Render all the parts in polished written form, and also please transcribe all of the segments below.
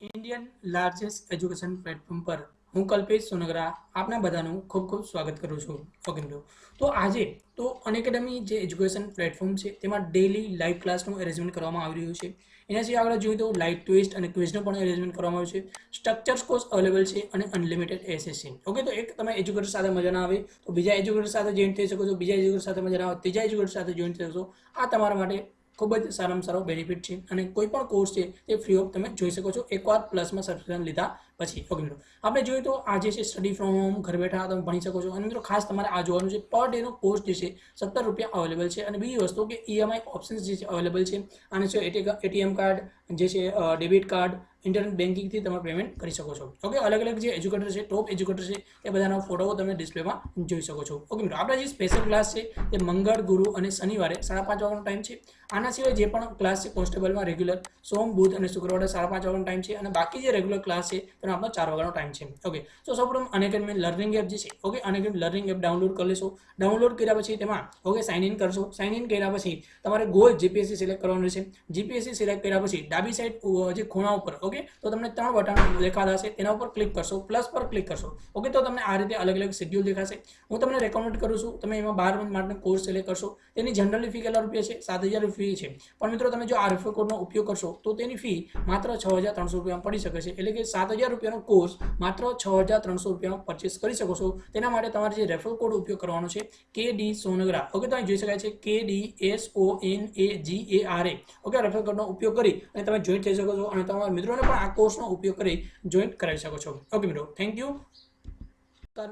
Indian largest education platform પર હું કલ્પેશ સોનગરા આપના બધાનું ખૂબ ખૂબ સ્વાગત કરું છું. ઓકે મિત્રો, તો આજે તો અનએકેડમી જે એજ્યુકેશન પ્લેટફોર્મ છે તેમાં ડેલી લાઈવ ક્લાસનું અરેન્જમેન્ટ કરવામાં આવી રહ્યું છે. એના સિવાય આગળ જોઈએ તો લાઈવ ટ્વિસ્ટ અને ક્વિઝનું પણ અરેન્જમેન્ટ કરવામાં આવ્યું છે. સ્ટ્રક્ચર્સ કોર્સ અવેલેબલ છે અને અનલિમિટેડ એસએસ છે. ઓકે, તો એક તમે એજ્યુકેટર સાથે મજા ના આવે તો બીજા એજ્યુકેટર સાથે જોઈન થઈ શકો છો, બીજા એજ્યુકેટર સાથે મજા ના આવે ત્રીજા એજ્યુકેટર સાથે જોઈન થઈ શકો છો. આ તમારા માટે ખૂબ જ સારામાં સારો બેનિફિટ છે અને કોઈ પણ કોર્સ છે તે ફ્રી ઓફ તમે જોઈ શકો છો એકવાર પ્લસમાં સબસ્ક્રિપ્શન લીધા પછી. ઓકે મિત્રો, આપણે જોઈએ તો આજે છે સ્ટડી ફ્રોમ હોમ, ઘર બેઠા તમે ભણી શકો છો. અને મિત્રો ખાસ તમારે આ જોવાનું છે પર ડેનો કોર્સ જે છે 17 રૂપિયા અવેલેબલ છે. અને બીજી વસ્તુ કે ઈએમઆઈ ઓપ્શન્સ જે છે અવેલેબલ છે. આને છે એટીએમ કાર્ડ જે છે, ડેબિટ કાર્ડ, ઇન્ટરનેટ બેન્કિંગથી તમે પેમેન્ટ કરી શકો છો. ઓકે, અલગ અલગ જે એજ્યુકેટર છે, ટોપ એજ્યુકેટર છે, એ બધાના ફોટો તમે ડિસ્પ્લેમાં જોઈ શકો છો. ઓકે મિત્રો, આપણા જે સ્પેશિયલ ક્લાસ છે તે મંગળ, ગુરુ અને શનિવારે 5:30 વાગ્યાનો ટાઈમ છે. આના સિવાય જે પણ ક્લાસ છે કોન્સ્ટેબલમાં રેગ્યુલર સોમ, બુધ અને શુક્રવારે 5:30 વાગ્યાનો ટાઈમ છે. અને બાકી જે રેગ્યુલર ક્લાસ છે તેનો આપણો 4 વાગ્યાનો ટાઈમ છે. ઓકે, તો સૌપ્રથમ અનએકેડમી લર્નિંગ એપ જે છે, okay, Unacademy learning app download કરી લેશો. ડાઉનલોડ કર્યા પછી તેમાં ઓકે સાઇન ઇન કરશો. સાઇન ઇન કર્યા પછી તમારે ગોલ જીપીએસસી સિલેક્ટ કરવાનું રહેશે. જીપીએસસી સિલેક્ટ કર્યા પછી ડાબી સાઈડ જે ખૂણા ઉપર ઓકે તો તમને 3 બટન દેખાતા હશે, તેના ઉપર ક્લિક કરશો, પ્લસ પર ક્લિક કરશો. ઓકે, તો તમને આ રીતે અલગ અલગ શેડ્યુલ દેખાશે. હું તમને રેકમેન્ડ કરું છું તમે એમાં 12 મંથ માટે કોર્સ સિલેક્ટ કરશો. તેની જનરલી ફી કેટલા રૂપિયા છે? 7,000 ફી છે. પણ મિત્રો તમે જો આ રેફર કોડનો ઉપયોગ કરશો તો તેની ફી માત્ર 6,300 રૂપિયામાં પડી શકે છે. એટલે કે 7,000 રૂપિયાનો કોર્સ માત્ર 6,300 રૂપિયામાં પરચેસ કરી શકો છો. તેના માટે તમારે જે રેફર કોડ ઉપયોગ કરવાનો છે KD સોનગરા. ઓકે, તો અહીં જોઈ શકાય છે KDSONAGARA. ઓકે, રેફર કોડનો ઉપયોગ કરી અને તમે જોઈન થઈ શકો છો અને તમારા મિત્રોને પણ આ કોર્સનો ઉપયોગ કરી જોઈન કરાવી શકો છો. ઓકે મિત્રો, થેન્ક યુ.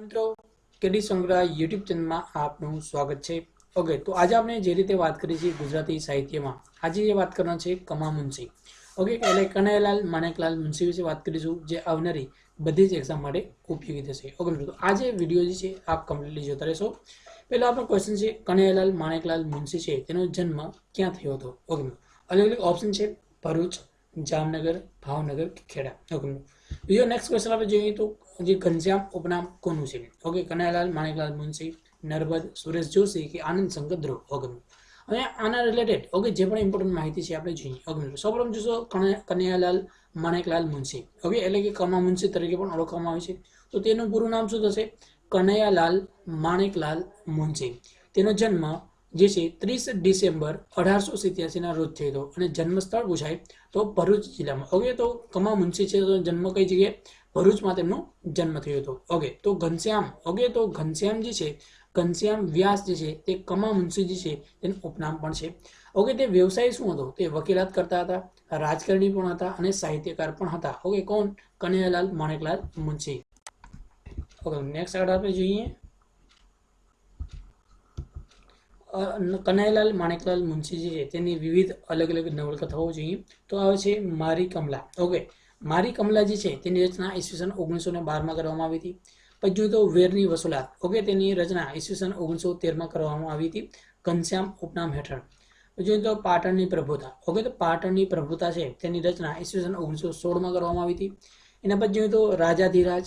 મિત્રો, કેડી સોનગરા યુટ્યુબ ચેનલમાં આપનું સ્વાગત છે. ઓકે, તો આજે આપણે જે રીતે વાત કરી છે ગુજરાતી સાહિત્યમાં, આજે જે વાત કરવાના છે કમા મુનશી. ઓકે, એટલે કનૈયાલાલ માણેકલાલ મુનશી વિશે વાત કરીશું જે આવનારી બધી જ એક્ઝામ માટે ઉપયોગી થશે. ઓકે મિત્રો, તો આ જે વિડીયો જે છે આપ કમ્પ્લીટલી જોતા રહેશો. પહેલો આપણો ક્વેશ્ચન છે કનૈયાલાલ માણેકલાલ મુનશી છે તેનો જન્મ ક્યાં થયો હતો? ઓકે, અલગ અલગ ઓપ્શન છે ભરૂચ, જામનગર, ભાવનગર કે ખેડા. ઓકે, બીજો નેક્સ્ટ ક્વેશ્ચન આપણે જોઈએ તો જે ઘનશ્યામ ઉપનામ કોનું છે? ઓકે, કનૈયાલાલ માણેકલાલ મુનશી, નર્મદ, સુરેશ જોશી કે આનંદ શંકર ધ્રુવ. ઓકે, હવે આના રિલેટેડ ઓકે જે પણ ઇમ્પોર્ટન્ટ માહિતી છે આપણે જોઈએ. ઓકે, સૌપ્રથમ જોશો કનૈયાલાલ માણેકલાલ મુનશી. ઓકે, એટલે કે કમા મુનશી તરીકે પણ ઓળખવામાં આવે છે. તો તેનું પૂરું નામ શું થશે? કનૈયાલાલ માણેકલાલ મુનશી. તેનો જન્મ જે છે 30 ડિસેમ્બર 1887 રોજ થયો હતો અને જન્મસ્થળ પૂછાય તો ભરૂચ જિલ્લામાં. ઓકે, તો કમા મુનશી છે તો જન્મ કઈ જગ્યાએ? ભરૂચમાં તેમનો જન્મ થયો હતો. ઓકે, તો ઘનશ્યામ, ઓકે, તો ઘનશ્યામ જે છે, ઘનશ્યામ વ્યાસ જે છે તે કમા મુનશી જે છે તેનું ઉપનામ પણ છે. ઓકે, તે વ્યવસાય શું હતો? તે વકીલાત કરતા હતા, રાજકારણી પણ હતા અને સાહિત્યકાર પણ હતા. ઓકે, કોણ? કનૈયાલાલ માણેકલાલ મુનશી. ઓકે, નેક્સ્ટ આગળ આપણે જોઈએ કનૈયાલાલ માણેકલાલ મુનશી જે છે તેની વિવિધ અલગ અલગ નવલકથાઓ જોઈએ તો આવે છે મારી કમલા. ઓકે, મારી કમલા જે છે તેની રચના ઈસવીસન 1912માં કરવામાં આવી હતી. પછી જોઈએ તો વેરની વસુલાત. ઓકે, તેની રચના ઈસવીસન 1913માં કરવામાં આવી હતી ઘનશ્યામ ઉપનામ હેઠળ. પછી જોઈએ તો પાટણની પ્રભુતા. ઓકે, તો પાટણની પ્રભુતા છે તેની રચના ઈસવીસન 1916માં કરવામાં આવી હતી. એના પછી જોઈએ તો રાજાધિરાજ,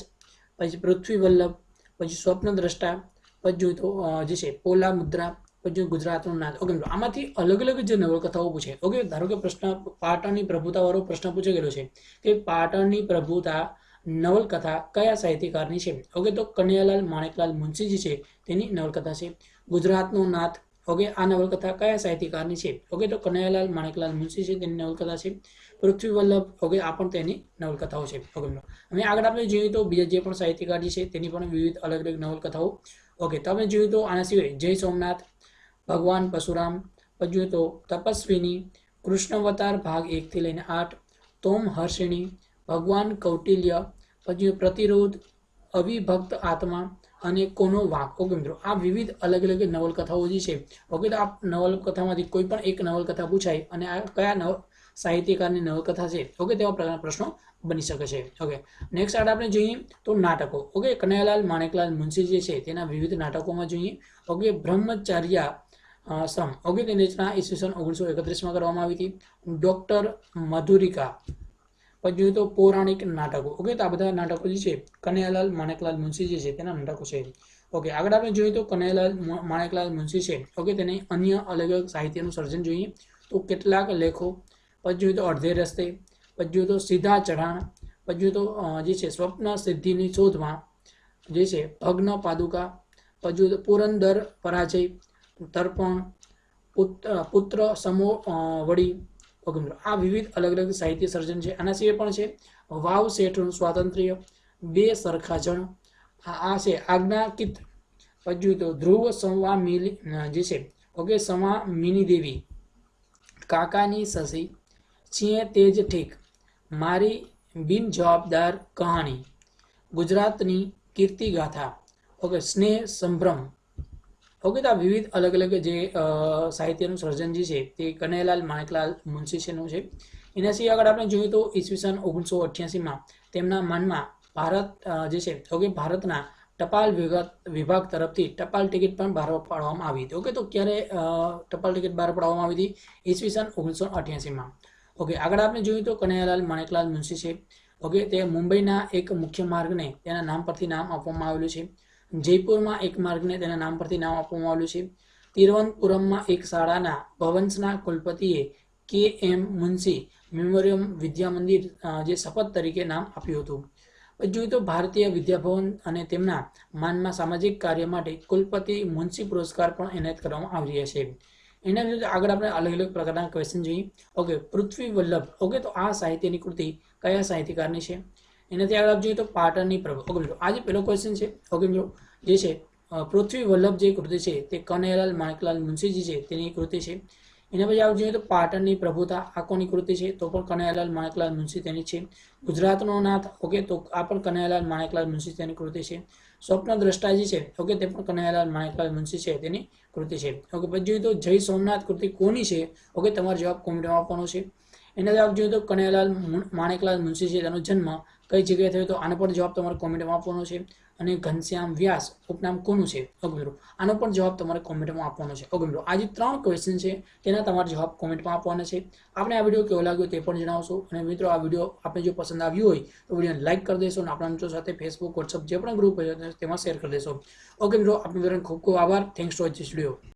પછી પૃથ્વી વલ્લભ, પછી સ્વપ્નદ્રષ્ટા, પછી જોઈએ તો જે છે પોલા મુદ્રા, પછી ગુજરાતનો નાથ. ઓકે, આમાંથી અલગ અલગ જે નવલકથાઓ પૂછે. ઓકે, ધારો કે પ્રશ્ન પાટણની પ્રભુતા વાળો પ્રશ્ન પૂછાઈ ગયેલો છે કે પાટણની પ્રભુતા નવલકથા કયા સાહિત્યકારની છે? ઓકે, તો કનૈયાલાલ માણેકલાલ મુનશી જે છે તેની નવલકથા છે. ગુજરાતનો નાથ, ઓકે, આ નવલકથા કયા સાહિત્યકારની છે? ઓકે, તો કનૈયાલાલ માણેકલાલ મુનશી છે તેની નવલકથા છે. પૃથ્વી વલ્લભ, ઓકે, આ પણ તેની નવલકથાઓ છે. ઓકે, હવે આગળ આપણે જોઈએ તો બીજા જે પણ સાહિત્યકાર છે તેની પણ વિવિધ અલગ અલગ નવલકથાઓ. ઓકે, તમે જોઈએ તો આના સિવાય જય સોમનાથ, ભગવાન પરશુરામ, પછી જોઈએ તો તપસ્વીની, કૃષ્ણવતાર ભાગ 1 થી લઈને 8, તોમ હર્ષિણી, ભગવાન કૌટિલ્ય, પછી પ્રતિરોધ, અવિભક્ત આત્મા અને કોનો વાંક. ઓકે મિત્રો, આ વિવિધ અલગ અલગ નવલકથાઓ જે છે. ઓકે, તો આ નવલકથામાંથી કોઈ પણ એક નવલકથા પૂછાય અને આ કયા સાહિત્યકારની નવલકથા છે ઓકે તેવા પ્રકારના પ્રશ્નો બની શકે છે. ઓકે, નેક્સ્ટ આગળ આપણે જોઈએ તો નાટકો. ઓકે, કનૈયાલાલ માણેકલાલ મુનશી જે છે તેના વિવિધ નાટકોમાં જોઈએ. ઓકે, બ્રહ્મચર્ય શ્રમ. ઓકે, તેની રચના ઈસવીસન 1931માં કરવામાં આવી હતી. ડોક્ટર મધુરિકા, પછી જોઈએ તો પૌરાણિક નાટકો. ઓકે, તો આ બધા નાટકો જે છે કનૈયાલાલ માણેકલાલ મુનશી જે છે તેના નાટકો છે. ઓકે, આગળ આપણે જોઈએ તો કનૈયાલાલ માણેકલાલ મુનશી છે ઓકે તેને અન્ય અલગ અલગ સાહિત્યનું સર્જન જોઈએ તો કેટલાક લેખો, પછી જોઈએ તો અડધે રસ્તે, પછી જોઈએ તો સીધા ચઢાણ, પછી જોઈએ તો જે છે સ્વપ્ન સિદ્ધિની શોધમાં, જે છે ભગ્ન પાદુકા, પછી જોઈએ તો પુરંદર પરાજય, તર્પણ, પુત્ર સમો વળી. ઓકે મિત્રો, આ વિવિધ અલગ અલગ સાહિત્ય સર્જન છે. આના સિવાય પણ છે વાવ શેઠનું સ્વાતંત્ર્ય, બે સરખા જણ, આ છે આજ્ઞાકિત, પછી તો ધ્રુવ સંવા મિલી જે છે ઓકે સમા મિની દેવી, કાકાની સસી, છીએ તેજ ઠીક, મારી બિન જવાબદાર કહાણી, ગુજરાતની કીર્તિ ગાથા, ઓકે સ્નેહ સંભ્રમ. ઓકે, તો આ વિવિધ અલગ અલગ જે સાહિત્યનું સર્જન જે છે તે કનૈયાલાલ માણેકલાલ મુનશી છેનું છે. એના સિવાય આગળ આપણે જોઈએ તો ઈસવીસન 1988માં તેમના માનમાં ભારત જે છે ઓકે ભારતના ટપાલ વિભાગ તરફથી ટપાલ ટિકિટ પણ બહાર પાડવામાં આવી હતી. ઓકે, તો ક્યારે ટપાલ ટિકિટ બહાર પાડવામાં આવી હતી? ઈસવીસન 1988માં. ઓકે, આગળ આપણે જોઈએ તો કનૈયાલાલ માણેકલાલ મુનશી છે. ઓકે, તે મુંબઈના એક મુખ્ય માર્ગને તેના નામ પરથી નામ આપવામાં આવેલું છે. જયપુરમાં એક માર્ગને તેના નામ પરથી નામ આપવામાં આવેલું છે. તિરુવનંતપુરમમાં એક શાળાના ભવંસના કુલપતિએ KM મુનશી મેમોરિયમ વિદ્યા મંદિર જે શપથ તરીકે નામ આપ્યું હતું. પછી જોઈએ તો ભારતીય વિદ્યાભવન અને તેમના માનમાં સામાજિક કાર્ય માટે કુલપતિ મુનશી પુરસ્કાર પણ એનાયત કરવામાં આવી રહ્યા છે. એના વિરુદ્ધ આગળ આપણે અલગ અલગ પ્રકારના ક્વેશ્ચન જોઈએ. ઓકે, પૃથ્વી વલ્લભ, ઓકે, તો આ સાહિત્યની કૃતિ કયા સાહિત્યકારની છે? એનાથી આગળ આપણે જોઈએ તો પાટણની પ્રભુ. ઓકે મિત્રો, આ જે પહેલો ક્વેશ્ચન છે ઓકે મિત્રો, જે છે પૃથ્વી વલ્લભ જે કૃતિ છે તે કનૈયાલાલ માણેકલાલ મુનશીજી છે તેની કૃતિ છે. એના પછી આપણે જોઈએ તો પાટણની પ્રભુતા, આ કોની કૃતિ છે? તો પણ કનૈયાલાલ માણેકલાલ મુનશી તેની છે. ગુજરાતનો નાથ, ઓકે, તો આ પણ કનૈયાલાલ માણેકલાલ મુનશી તેની કૃતિ છે. સ્વપ્ન દ્રષ્ટાજી છે ઓકે, તે પણ કનૈયાલાલ માણેકલાલ મુનશી છે તેની કૃતિ છે. ઓકે, પછી જોઈએ તો જય સોમનાથ કૃતિ કોની છે? ઓકે, તમારો જવાબ કોમેન્ટમાં આપવાનો છે. એના જવાબ જોઈએ તો કનૈયાલાલ માણેકલાલ મુનશી છે તેનો જન્મ કઈ જગ્યાએ થયો? તો આનો પણ જવાબ તમારે કોમેન્ટમાં આપવાનો છે. અને ઘનશ્યામ વ્યાસ ઉપનામ કોનું છે? ઓકે મિત્રો, આનો પણ જવાબ તમારે કોમેન્ટમાં આપવાનો છે. ઓકે મિત્રો, આ જે 3 ક્વેશ્ચન છે તેના તમારે જવાબ કોમેન્ટમાં આપવાના છે. આપણે આ વિડીયો કેવો લાગ્યો તે પણ જણાવશો. અને મિત્રો, આ વિડીયો આપણે જો પસંદ આવ્યું હોય તો વિડીયોને લાઈક કરી દેશો અને આપણા મિત્રો સાથે ફેસબુક, વોટ્સઅપ જે પણ ગ્રુપ હોય તેમાં શેર કરી દેશો. ઓકે મિત્રો, આપનો ખૂબ ખૂબ આભાર. Thanks to watch this video.